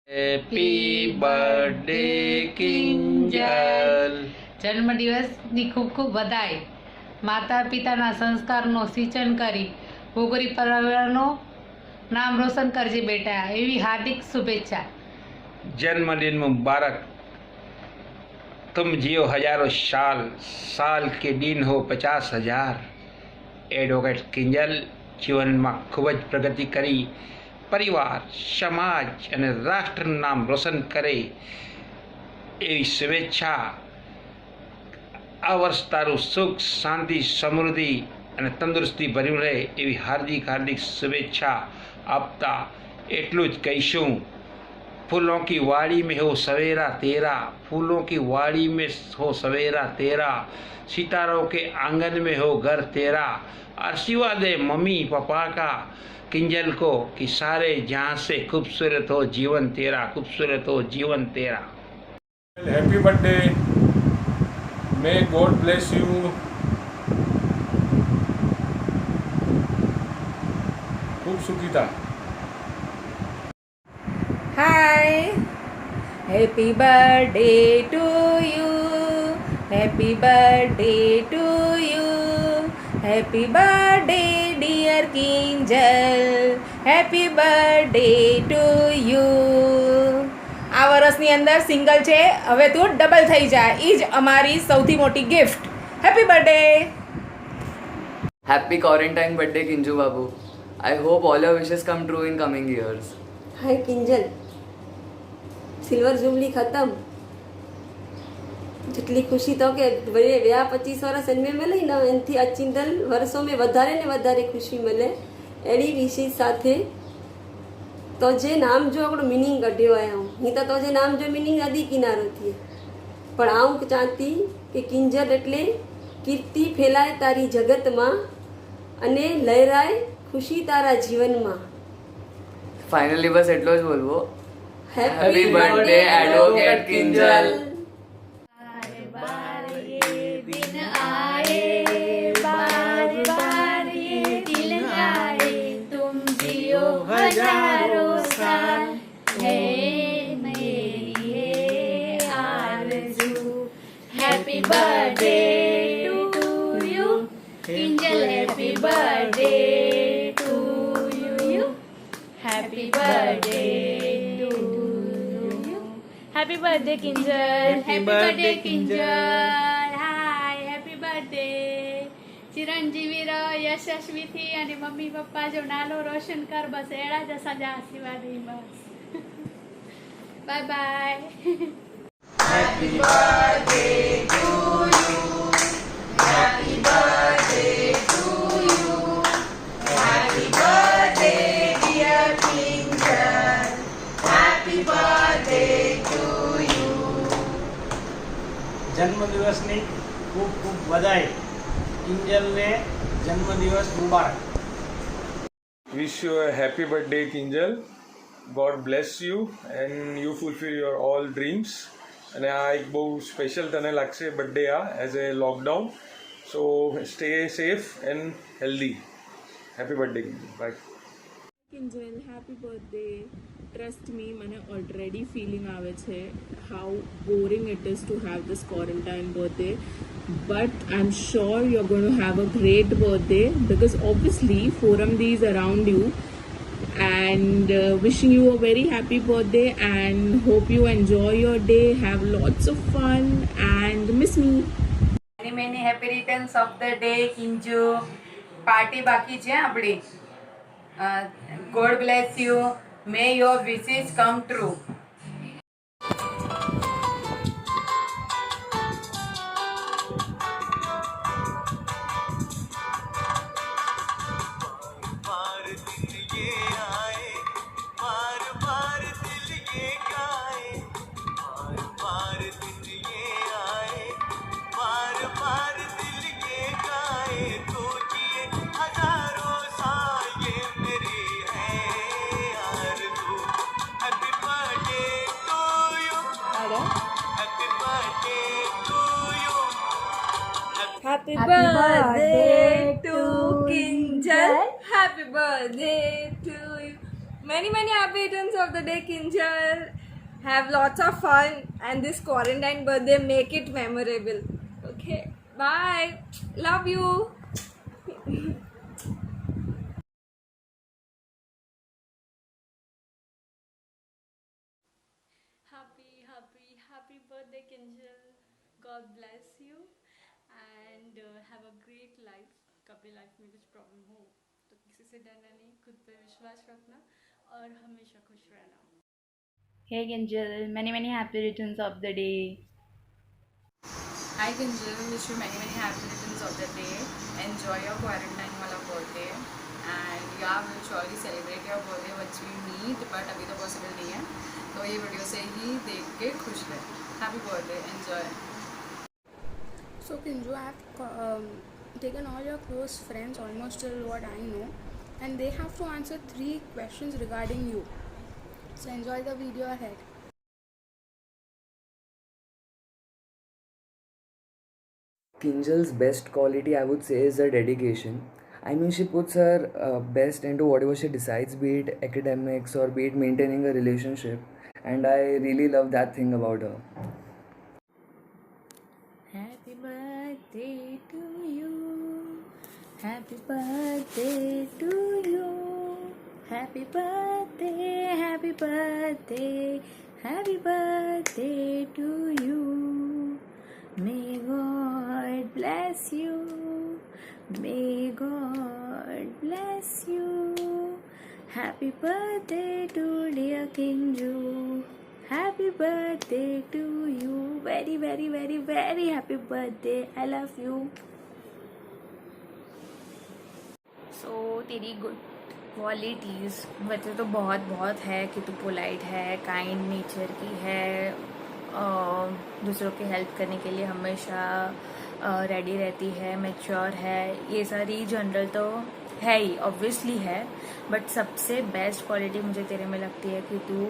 Happy birthday Kinjal. જન્મદિવસની ખૂબ ખૂબ વધાઈ. માતા પિતાના સંસ્કારનો સિંચન કરી ભોગરી પરિવારનું નામ રોશન કરજે બેટા, એવી હાર્દિક શુભેચ્છા. जन्मदिन मुबारक. तुम जियो हजारों साल, साल के दिन हो 50,000. એડવોકેટ કિંજલ જીવનમાં ખૂબ જ પ્રગતિ કરી પરિવાર, સમાજ અને રાષ્ટ્રનું નામ રોશન કરે એવી શુભેચ્છા. આ વર્ષ તારું સુખ, શાંતિ, સમૃદ્ધિ અને તંદુરસ્તી ભર્યું રહે એવી હાર્દિક હાર્દિક શુભેચ્છા આપતા એટલું જ કહીશું, फूलों की वाड़ी में हो सवेरा तेरा, फूलों की वाड़ी में हो सवेरा तेरा, सितारों के आंगन में हो घर तेरा. आशीर्वाद दे मम्मी पापा का किंजल को कि सारे जहाँ से खूबसूरत हो जीवन तेरा, खूबसूरत हो जीवन तेरा. Happy birthday. May God bless you. खूब सुखी था. Hi, happy birthday to you, happy birthday to you, happy birthday dear Kinjal, happy birthday to you. આ વર્ષની અંદર સિંગલ છે, હવે તું ડબલ થઈ જાય, એ જ અમારી સૌથી મોટી gift. Happy birthday. Happy quarantine birthday, Kinju Babu. I hope all your wishes come true in coming years. Hi Kinjal, silver jubilee खत्म. જેટલી ખુશી તો કે વ્યા 25 વર્ષ એમને મળે ને એનાથી અચિંતલ વર્ષોમાં વધારે ને વધારે ખુશી મળે એડી વિશેષ સાથે તો જે નામ જો આપણો મિનિંગ કઢ્યો આયા હું નહીં તો જે નામ જો મિનિંગ નદી કિનારો થી પણ આવું ચાહતી કે કિંજલ એટલે કીર્તિ ફેલાય તારી જગતમાં અને લહેરાય ખુશી તારા જીવનમાં. Finally બસ એટલો જ બોલવો. Happy birthday Advocate Kinjal. हजारों साल है मेरी है आरज़ू. Happy birthday to you Kinjal, happy birthday to you, happy birthday to you, happy birthday Kinjal, happy birthday Kinjal. Hi, happy birthday. चिरंजीवी रहो, यशस्वी थी અને મમ્મી પપ્પા જો નાલો રોશન કર, બસ એડા જ સજા આશીર્વાદ. બસ bye bye. Happy birthday to you, happy birthday to you, happy birthday dear Kinjal, happy birthday to you. જન્મદિવસની ખૂબ ખૂબ વધાઈ. કિંજલને જન્મદિવસ મુબારક. Wish you a happy birthday, Kinjal. God bless you and you fulfill your all dreams. અને આ એક બહુ special તને લાગશે બર્થડે આ as a lockdown. So stay safe and healthy. Happy birthday Kinjal. Bye. Kinjal, happy birthday. Trust me, મને already feeling આવે છે how boring it is to have this quarantine birthday, but I'm sure you're going to have a great birthday because obviously Forum D is around you, and wishing you a very happy birthday and hope you enjoy your day, have lots of fun and miss me. Many happy returns of the day કિંજુ. Party બાકી છે આપણી. God bless you, may your wishes come true. Happy birthday to Kinjal, happy birthday to you. Many happy returns of the day, Kinjal. Have lots of fun, and this quarantine birthday make it memorable. Okay, bye. Love you. Happy birthday, Kinjal. God bless you and have a great life. कभी life में कुछ problem हो तो किसी से डरना नहीं, खुद पे विश्वास रखना और हमेशा खुश रहना. Hey Kinjal, many happy returns of the day. Hi Kinjal, wish you many happy returns of the day. Enjoy your quarantine वाला birthday and yeah, we'll surely celebrate your birthday once we meet, but अभी तो possible नहीं है, तो ये video से ही देख के खुश रहे. Happy birthday, enjoy. So Kinju, I have taken all your close friends, almost till what I know, and they have to answer 3 questions regarding you. So enjoy the video ahead. Kinjal's best quality, I would say, is her dedication. I mean, she puts her best into whatever she decides, be it academics or be it maintaining a relationship, and I really love that thing about her. Happy birthday to you. Happy birthday to you. Happy birthday, happy birthday, happy birthday to you. May God bless you. May God bless you. Happy birthday to dear Kinju. Happy birthday to you. Very happy birthday. I love you. So तेरी good qualities वैसे तो बहुत है कि तू polite है, kind nature की है, दूसरों की हेल्प करने के लिए हमेशा रेडी रहती है, मैच्योर है, ये सारी जनरल तो है ही, ऑब्वियसली है. बट सबसे बेस्ट क्वालिटी मुझे तेरे में लगती है कि तू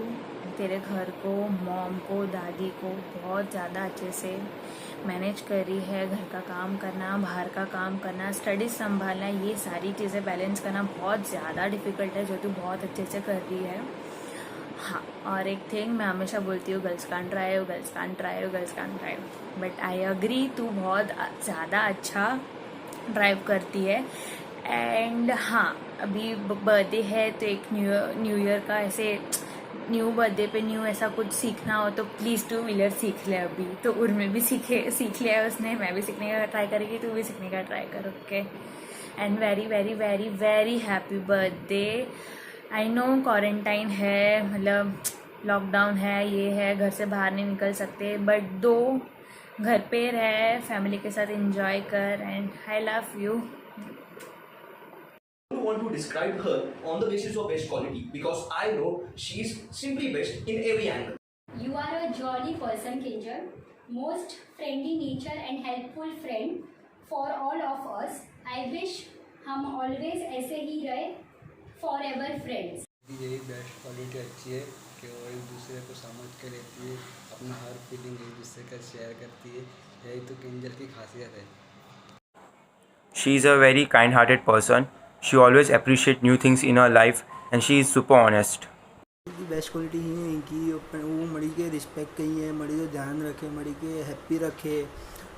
तेरे घर को, मॉम को, दादी को बहुत ज़्यादा अच्छे से मैनेज कर रही है. घर का काम करना, बाहर का काम करना, स्टडीज संभालना, ये सारी चीज़ें बैलेंस करना बहुत ज़्यादा डिफ़िकल्ट है, जो तू बहुत अच्छे से कर रही है. हाँ, और एक थिंग मैं हमेशा बोलती हूँ, girls can't drive, girls can't drive, girls can't drive, but I agree, तू बहुत ज़्यादा अच्छा ड्राइव करती है. एंड हाँ, अभी बर्थडे है तो एक न्यू ईयर का ऐसे न्यू बर्थडे पे न्यू ऐसा कुछ सीखना हो तो प्लीज़ 2 व्हीलर सीख ले. अभी तो उर्मी भी सीख लिया है उसने, मैं भी सीखने का ट्राई करेगी, तू भी सीखने का ट्राई कर. Okay, and very happy birthday. I know quarantine है, मतलब लॉकडाउन है, ये है, घर से बाहर नहीं निकल सकते, बट दो घर पे रह, फैमिली के साथ एंजॉय कर. And I love you. I want to describe her on the basis of best quality because I know she is simply best in every angle. You are a jolly person, Kinjal. Most friendly nature and helpful friend for all of us. I wish हम always ऐसे ही रहे, forever friends. यही best quality अच्छी है कि वो एक दूसरे को समझ के रहती है, अपना हर फीलिंग एक दूसरे का शेयर करती है. यही तो किंजल की खासियत है. She is a very kind-hearted person. She always appreciates new things in her life and she is super honest. Best quality ही है कि वो मड़ी के रिस्पेक्ट कही है, मड़ी को ध्यान रखे, मड़ी के हैप्पी रखे,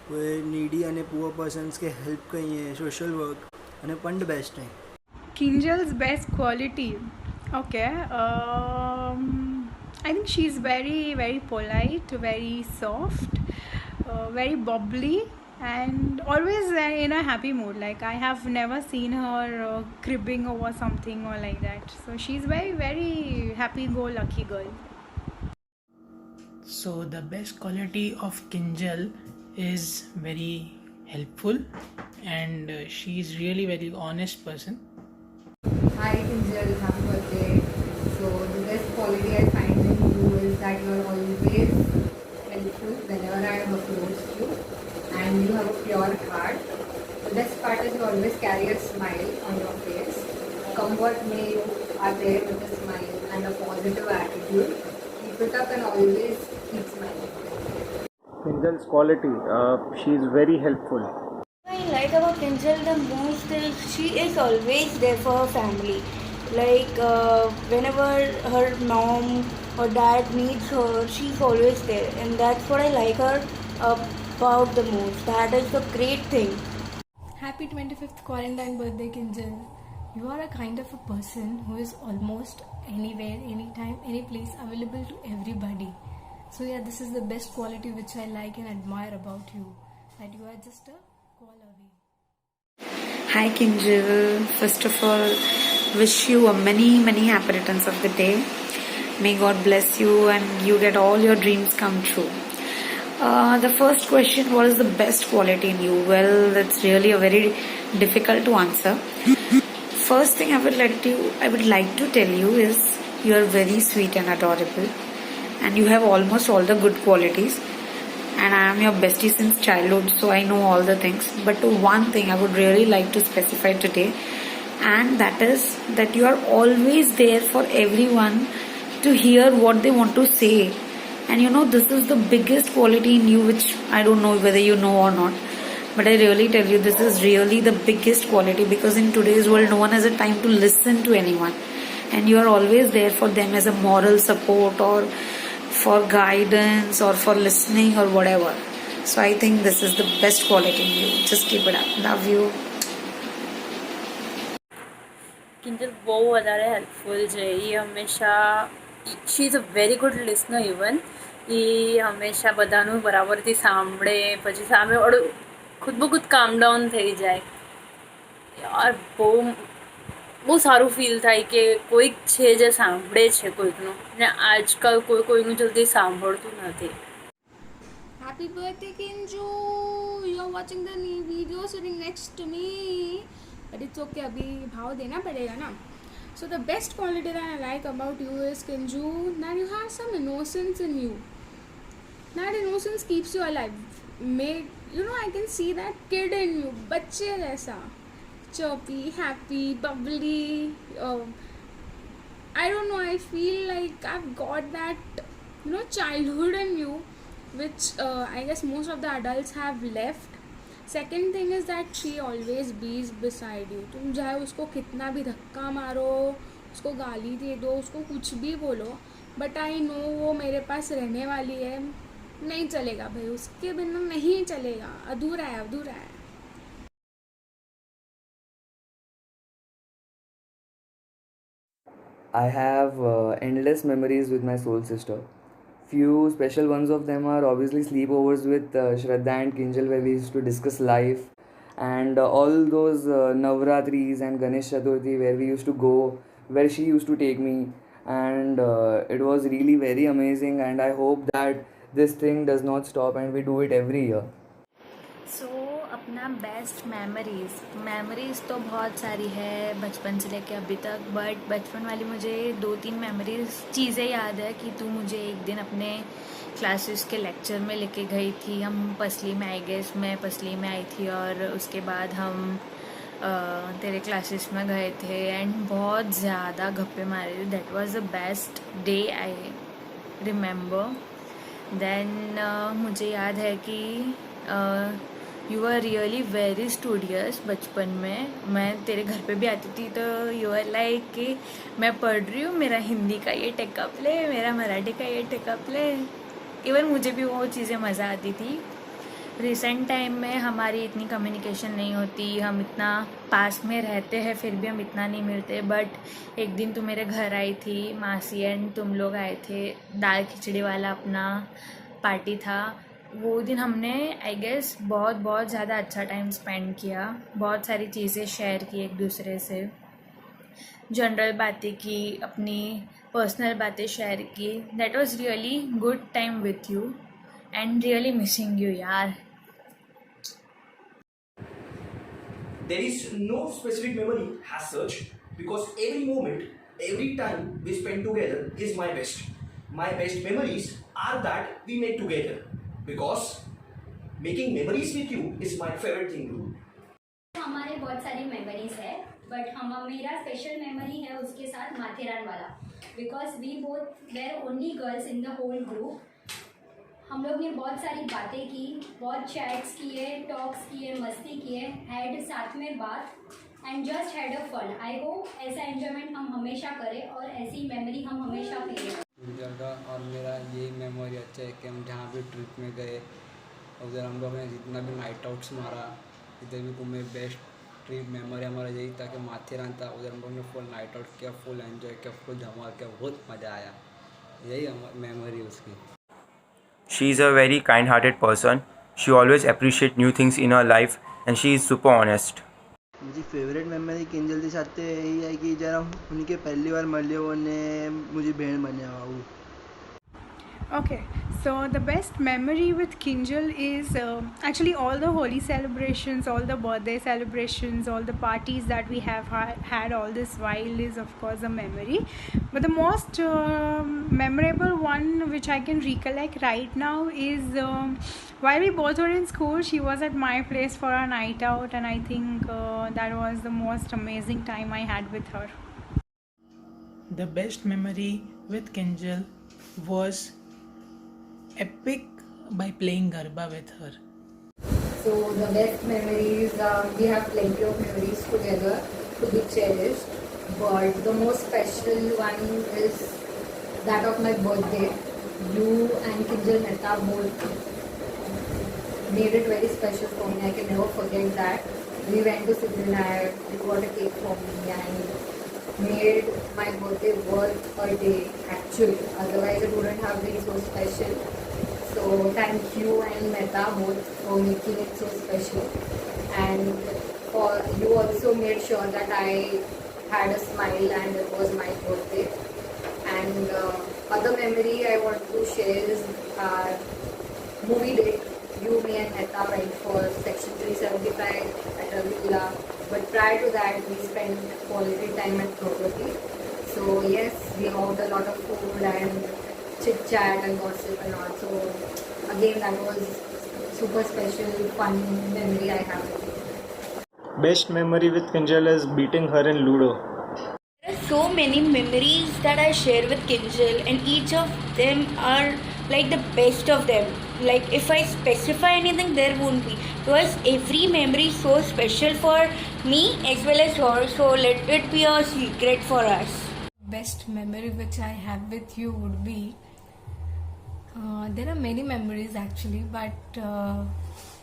वो नीडी અને પુઅર પર્સન્સ के हेल्प कही है, सोशल वर्क અને પણ બેસ્ટ है. Kinjal's best quality, okay, I think she's very polite, very soft, very bubbly, and always in a happy mood. Like I have never seen her cribbing over something or like that. So she's very happy-go-lucky girl. So the best quality of Kinjal is very helpful, and she is really very honest person. Hi Kinjal, happy birthday. So the best quality I find in you is that you are always helpful whenever I am approached you. And you have a pure heart. The best part is you always carry a smile on your face. Come what may, you are there with a smile and a positive attitude. Keep it up and always keep smiling. Kinjal's quality, she is very helpful. I like about Kinjal the most is she is always there for her family. Like whenever her mom or dad needs her, she's always there, and that's what I like her about the most. That is the great thing. Happy 25th quarantine birthday, Kinjal. You are a kind of a person who is almost anywhere, anytime, any place available to everybody. So yeah, this is the best quality which I like and admire about you. That you are just a call away. Hi Kinjal. First of all, wish you a many happy returns of the day. May God bless you and you get all your dreams come true. The first question, what is the best quality in you? Well, that's really a very difficult to answer. First thing I would like to tell you is you are very sweet and adorable, and you have almost all the good qualities. And I am your bestie since childhood, so I know all the things. But one thing I would really like to specify today, and that is that you are always there for everyone to hear what they want to say. And you know, this is the biggest quality in you, which I don't know whether you know or not, but I really tell you, this is really the biggest quality, because in today's world no one has a time to listen to anyone, and you are always there for them as a moral support or for guidance or for listening or whatever. So I think this is the best quality in you. Just keep it up. Love you. Kinjal બહુ વધારે helpful છે. એ હંમેશા she is a very good listener. Even એ હંમેશા બધાનું બરાબરથી સાંભળે, પછી સામે વાળું ખુદ બ ખુદ કામ ડાઉન થઈ જાય. યાર બહુ સારું ફીલ થાય કે કોઈક છે જે સાંભળે છે કોઈકનું, ને આજકાલ કોઈનું જલ્દી સાંભળતું નથી. Happy birthday, Kinju! You're watching the new video sitting next to me. But it's okay, अभी भाव देना पड़ेगा ना. So the best quality that I like about you is, Kinju, that you have some innocence in you. That innocence keeps you alive. I can see that kid in you, बच्चे जैसा, chirpy, happy, bubbly. I don't know, I feel like I've got that, childhood in you, which I guess most of the adults have left. Second thing is that she always bees beside you. तुम चाहे उसको कितना भी धक्का मारो, उसको गाली दे दो, उसको कुछ भी बोलो, बट आई नो वो मेरे पास रहने वाली है. नहीं चलेगा भाई, उसके बिना नहीं चलेगा, अधूरा है. I have endless memories with my soul sister. Few special ones of them are obviously sleepovers with Shraddha and Kinjal, where we used to discuss life, and all those Navratris and Ganesh Chaturthi where we used to go, where she used to take me, and it was really very amazing, and I hope that this thing does not stop and we do it every year. सो अपना best memories तो बहुत सारी है बचपन से लेके अभी तक, बट बचपन वाली मुझे 2-3 चीज़ें याद है कि तू मुझे एक दिन अपने क्लासेस के लेक्चर में लेके गई थी. हम पसली में मैं पसली में आई थी, और उसके बाद हम तेरे क्लासेस में गए थे एंड बहुत ज़्यादा गप्पे मारे थे. That was the best day I remember. Then मुझे याद है कि you are really very studious. बचपन में मैं तेरे घर पे भी आती थी तो यू आर लाइक कि मैं पढ़ रही हूँ, मेरा हिंदी का ये टेकअप ले, मेरा मराठी का ये टेकअप ले. इवन मुझे भी वो चीज़ें मज़ा आती थी. रिसेंट टाइम में हमारी इतनी कम्युनिकेशन नहीं होती, हम इतना पास में रहते हैं फिर भी हम इतना नहीं मिलते. बट एक दिन तू मेरे घर आई थी, मासी एंड तुम लोग आए थे, दाल खिचड़ी वाला अपना पार्टी था. वो दिन हमने आई गेस बहुत ज़्यादा अच्छा टाइम स्पेंड किया. बहुत सारी चीज़ें शेयर की एक दूसरे से, जनरल बातें की, अपनी पर्सनल बातें शेयर की. That was really good time with you and really missing you यार. There is no specific memory as such, because every moment, every time we spend together is my best. My best memories are that we make together, because making memories with you is my favorite thing to do. हमारे बहुत सारी memories है, but मेरा special memory है उसके साथ माथेरान वाला, because we both were only girls in the whole group. हम लोग ने बहुत सारी बातें की, बहुत चैट्स किए, टॉक्स किए, मस्ती किए, हैड साथ में बात, and just had a fun. I hope ऐसा एंजॉयमेंट हम हमेशा करें और ऐसी मेमोरी हम हमेशा फील। किंजल का और मेरा यही मेमोरी अच्छा है कि हम जहाँ भी ट्रिप में गए उधर हम लोग ने जितना भी नाइट आउट्स मारा, इधर भी घूमे, बेस्ट ट्रिप मेमोरी हमारा यही था कि माथेरान था, उधर हम लोग ने फुल नाइट आउट किया, फुल एंजॉय किया, फुल धमाल किया, बहुत मज़ा आया। यही मेमोरी उसकी। She is a very kind hearted person. She always appreciates new things in her life and she is super honest. मुझी फेवरेट मेमोरी किंजल के साथ यही है कि जरा उनके पहली बार मिले उन्हें मुझे भेड़ बने आओ। Okay, so the best memory with Kinjal is actually all the holy celebrations, all the birthday celebrations, all the parties that we have had all this while is of course a memory. But the most memorable one which I can recollect right now is while we both were in school, she was at my place for a night out, and I think that was the most amazing time I had with her. The best memory with Kinjal was epic by playing Garba with her. So the best memories, we have plenty of memories together to be cherished, but the most special one is that of my birthday. You and Kinjal Mehta both made it very special for me. I can never forget that. We went to Siddhinath, you got a cake for me and made my birthday worth a day actually. Otherwise it wouldn't have been so special. So thank you and Mehta both for making it so special. And for you also made sure that I had a smile and it was my birthday. And other memory I want to share is our movie date. You, me and Mehta went for Section 375 at Ravilla. But prior to that, we spent quality time at Pragati. So yes, we had a lot of food and chit chat and gossip and all. So again, that was super special, fun memory I have. Best memory with Kinjal is beating her in Ludo. There are so many memories that I share with Kinjal, and each of them are like the best of them. Like if I specify anything, there won't be, because every memory is so special for me as well as her. So let it be a secret for us. Best memory which I have with you would be, there are many memories actually, but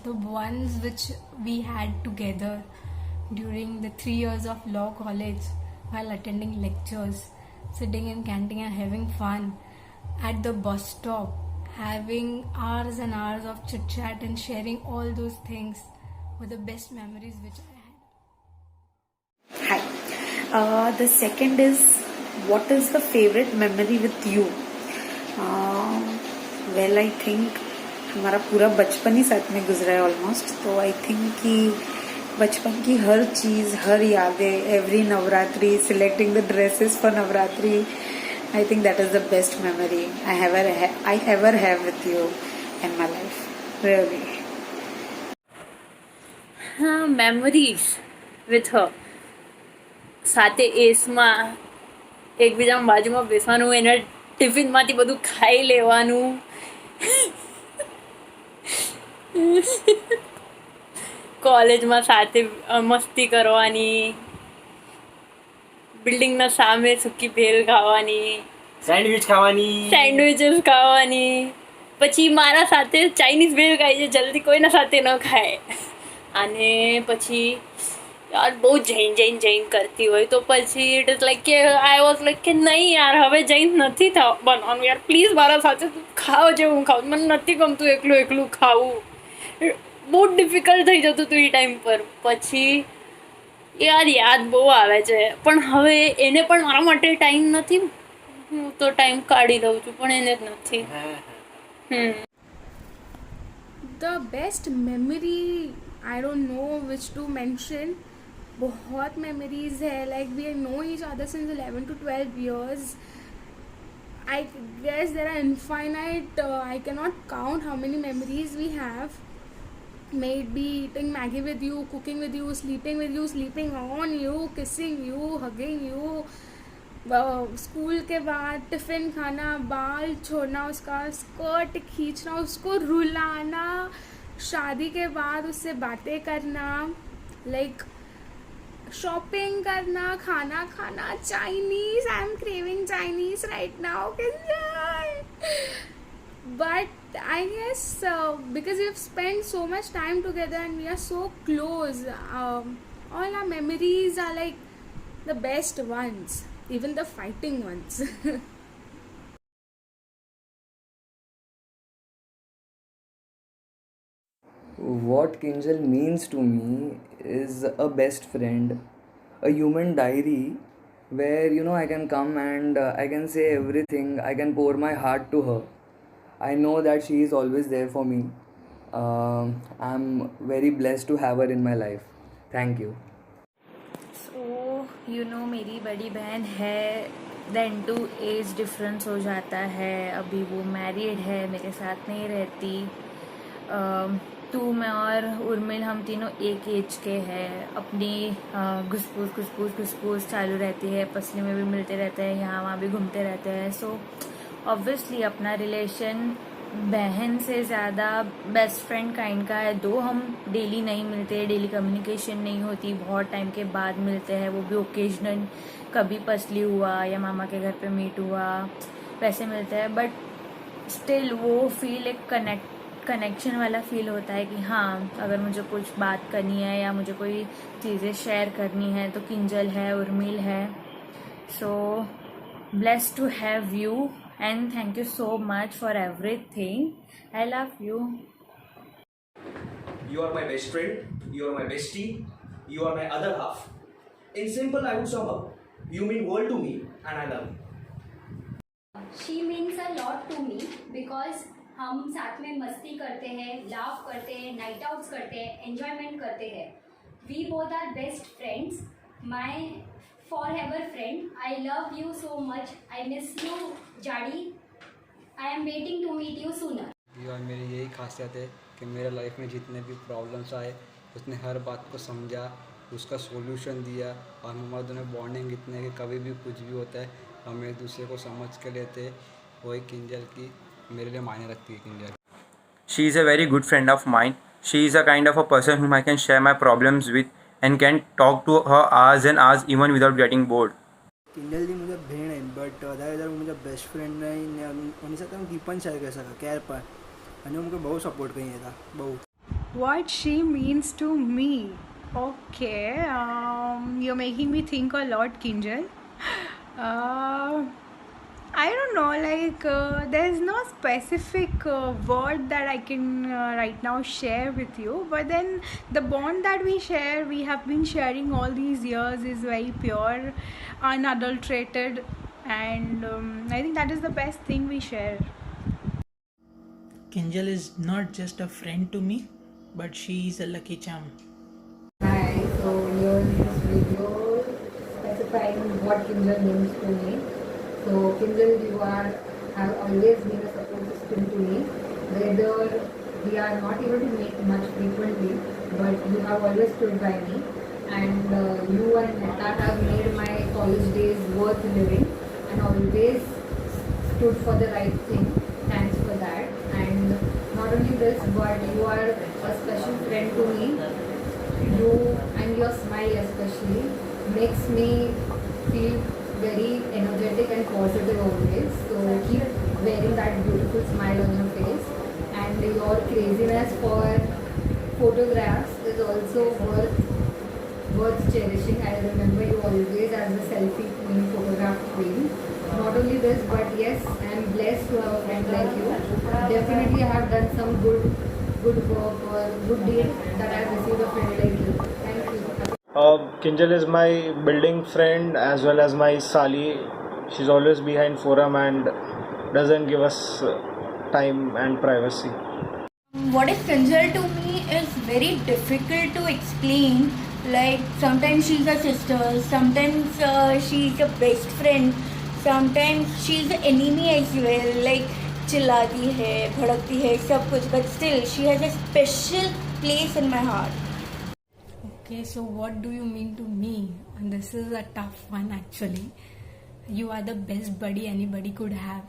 the ones which we had together during the 3 years of law college while attending lectures, sitting in canteen and having fun at the bus stop, having hours and hours of chit chat and sharing all those things were the best memories which I had. Hi. The second is, what is the favorite memory with you? Well, I think हमारा पूरा बचपन ही साथ में गुजरा है almost, तो I think कि बचपन की हर चीज़, हर यादें, every Navratri, selecting the dresses for Navratri, I think that is the best memory I ever have with you in my life. Really. હા, મેમરીઝ વિથ હર. સાથે એસમાં એકબીજામાં બાજુમાં બેસવાનું, એના ટિફિનમાંથી બધું ખાઈ લેવાનું, કોલેજમાં સાથે મસ્તી કરવાની, બિલ્ડિંગના સામે સૂકી ભેલ ખાવાની, સેન્ડવિચીસ ખાવાની, પછી મારા સાથે ચાઇનીઝ ભેલ ખાઈ છે, જલ્દી કોઈના સાથે ન ખાય. અને પછી યાર બહુ જૈન કરતી હોય તો પછી ઇટ ઇઝ લાઈક કે આઈ વોઝ લાઈક કે નહીં યાર, હવે જૈન નથી બનવાનું યાર, પ્લીઝ મારા સાથે ખાઓ જે હું ખાઉં, મને નથી ગમતું એકલું ખાવું. બહુ ડિફિકલ્ટ થઈ જતું હતું એ ટાઈમ પર. પછી યાર યાદ બહુ આવે છે, પણ હવે એને પણ મારા માટે ટાઈમ નથી. હું તો ટાઈમ કાઢી દઉં છું, પણ એને જ નથી. The best memory, I don't know which to mention. बहुत memories है, like we know each other since 11 to 12 years. I guess there are infinite, I cannot count how many memories we have. May it be eating Maggie with you, cooking with you, sleeping on you, kissing you, hugging you. School के बाद tiffin खाना, बाल छोड़ना, उसका skirt खींचना, उसको रुलाना, शादी के बाद उससे बातें करना, लाइक शॉपिंग करना, खाना खाना, Chinese. I am craving Chinese right now. But I guess because we've spent so much time together and we are so close, all our memories are like the best ones, even the fighting ones. What Kinjal means to me is a best friend, a human diary where I can come and I can say everything, I can pour my heart to her. I know that she is always there for me. I'm very blessed to have her in my life. Thank you. So मेरी बड़ी बहन है, then 2 age difference हो जाता है. अभी वो married है, मेरे साथ नहीं रहती. तू, मैं और उर्मिल हम तीनों एक एज के हैं. अपनी घुसपूस चालू रहती है. पसली में भी मिलते रहते हैं, यहाँ वहाँ भी घूमते रहते हैं. सो ऑब्वियसली अपना रिलेशन बहन से ज़्यादा बेस्ट फ्रेंड काइंड का है. दो हम डेली नहीं मिलते, डेली कम्युनिकेशन नहीं होती, बहुत टाइम के बाद मिलते हैं, वो भी ओकेजनल. कभी पसली हुआ या मामा के घर पे मीट हुआ वैसे मिलते हैं. बट स्टिल वो फील एक कनेक्शन वाला फील होता है कि हाँ, अगर मुझे कुछ बात करनी है या मुझे कोई चीज़ें शेयर करनी है तो किंजल है, उर्मिल है. सो blessed to have you and thank you so much for everything. I love you. You are my best friend, you are my bestie, you are my other half. In simple, I would sum up, you mean world to me and I love you. She means a lot to me because हम साथ में मस्ती करते हैं, laugh करते हैं, night outs करते हैं, एंजॉयमेंट करते हैं. We both are best friends. My forever friend. I love you so much. I miss you, Jadi. I am waiting to meet you sooner. और मेरी यही खासियत है कि मेरे लाइफ में जितने भी प्रॉब्लम्स आए उसने हर बात को समझा, उसका सॉल्यूशन दिया. और हमारे दोनों बॉन्डिंग इतने है कि कभी भी कुछ भी होता है हम एक दूसरे को समझ के लेते हैं. वही किंजल की मेरे लिए मायने रखती है. Kinjal, She is a very good friend of mine. She is a kind of a person whom I can share my problems with and can talk to her hours and hours even without getting bored. Kinjal जी मुझे भेण आहे, but अदार मुझे best friend नाही उन्हीं साथ हम कीपन share कर सका केयर पर અને मुझे बहुत सपोर्ट कहीं था बहुत. What she means to me? Okay, you're making me think a lot, Kinjal. I don't know, like there's no specific word that I can right now share with you, but then the bond that we share, we have been sharing all these years, is very pure, unadulterated, and I think that is the best thing we share. Kinjal is not just a friend to me, but she is a lucky charm. Hi, so here in this video specifying what Kinjal means to me. So Kinjal, you have always been a support system to me. Whether we are not able to meet much frequently, but you have always stood by me. And you and Neta have made my college days worth living and always stood for the right thing. Thanks for that. And not only this, but you are a special friend to me. You and your smile especially makes me feel very energetic and positive always. So keep wearing that beautiful smile on your face. And your craziness for photographs is also worth cherishing. I remember you always as a selfie queen, photograph queen. Not only this, but yes, I am blessed to have a friend like you. Definitely I have done some good work or good deed that I have received a friend like you. Thank you. Kinjal is my building friend as well as my Sali. She's always behind forum and doesn't give us time and privacy. What is Kinjal to me is very difficult to explain. Like sometimes she's a sister, sometimes she's a best friend, sometimes she's an enemy as well. Like चिल्लाती है, भड़कती है, सब कुछ. But still, she has a special place in my heart. Okay, so what do you mean to me? And this is a tough one actually. You are the best buddy anybody could have.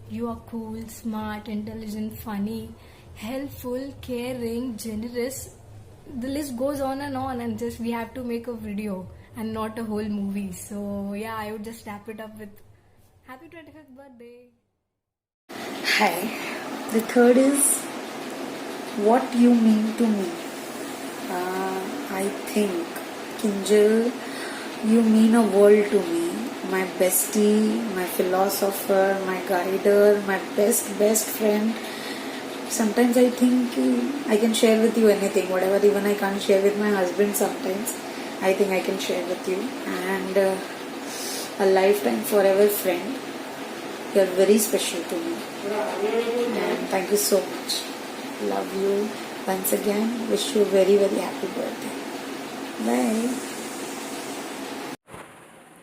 You are cool, smart, intelligent, funny, helpful, caring, generous, the list goes on, and just we have to make a video and not a whole movie. So yeah, I would just wrap it up with happy 25th birthday. Hi. The third is what you mean to me. I think, Kinjal, you mean a world to me. My bestie, my philosopher, my guider, my best friend. Sometimes I think I can share with you anything, whatever even I can't share with my husband sometimes. I think I can share with you. And a lifetime forever friend. You are very special to me. And thank you so much. Love you once again. Wish you a very happy birthday. Bye.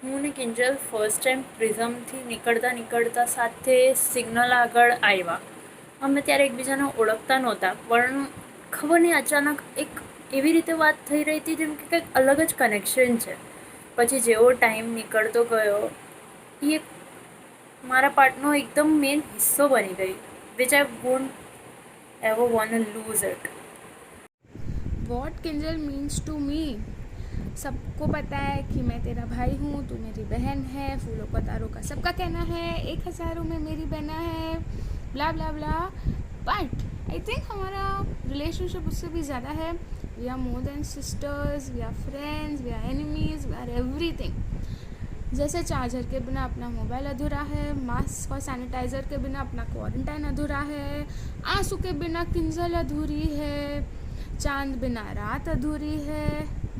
હું ને Kinjal first time પ્રિઝમથી નીકળતા સાથે signal આગળ આવ્યા. અમે ત્યારે એકબીજાને ઓળખતા નહોતા, પણ ખબર નહીં અચાનક એક એવી રીતે વાત થઈ રહી હતી જેમ કે કંઈક અલગ જ કનેક્શન છે. પછી જેવો ટાઈમ નીકળતો ગયો એ મારા પાર્ટનો એકદમ મેઇન હિસ્સો બની ગઈ, which I won't ever want to lose it. What Kinjal means to me. सबको पता है कि मैं तेरा भाई हूँ, तू मेरी बहन है, फूलों पतारों का सबका कहना है, 1000 में मेरी बहना है, blah blah blah. But I think हमारा रिलेशनशिप उससे भी ज़्यादा है. We are more than sisters, we are friends, we are enemies, we are everything. जैसे चार्जर के बिना अपना मोबाइल अधूरा है, मास्क और सैनिटाइज़र के बिना अपना क्वारंटाइन अधूरा है, आंसू के बिना किंजल अधूरी है, चांद बिना रात अधूरी है,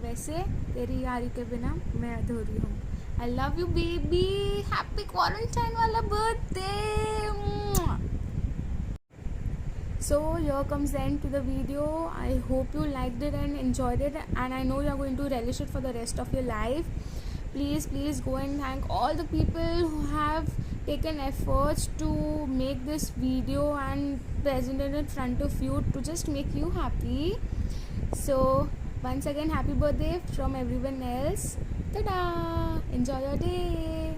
वैसे तेरी यारी के बिना मैं अधूरी हूँ. I love you baby. Happy quarantine वाला birthday. So here comes the end to the video. I hope you liked it and enjoyed it, and I know you are going to relish it for the rest of your life. Please go and thank all the people who have taken efforts to make this video and present it in front of you to just make you happy. So once again, happy birthday from everyone else. Ta-da! Enjoy your day.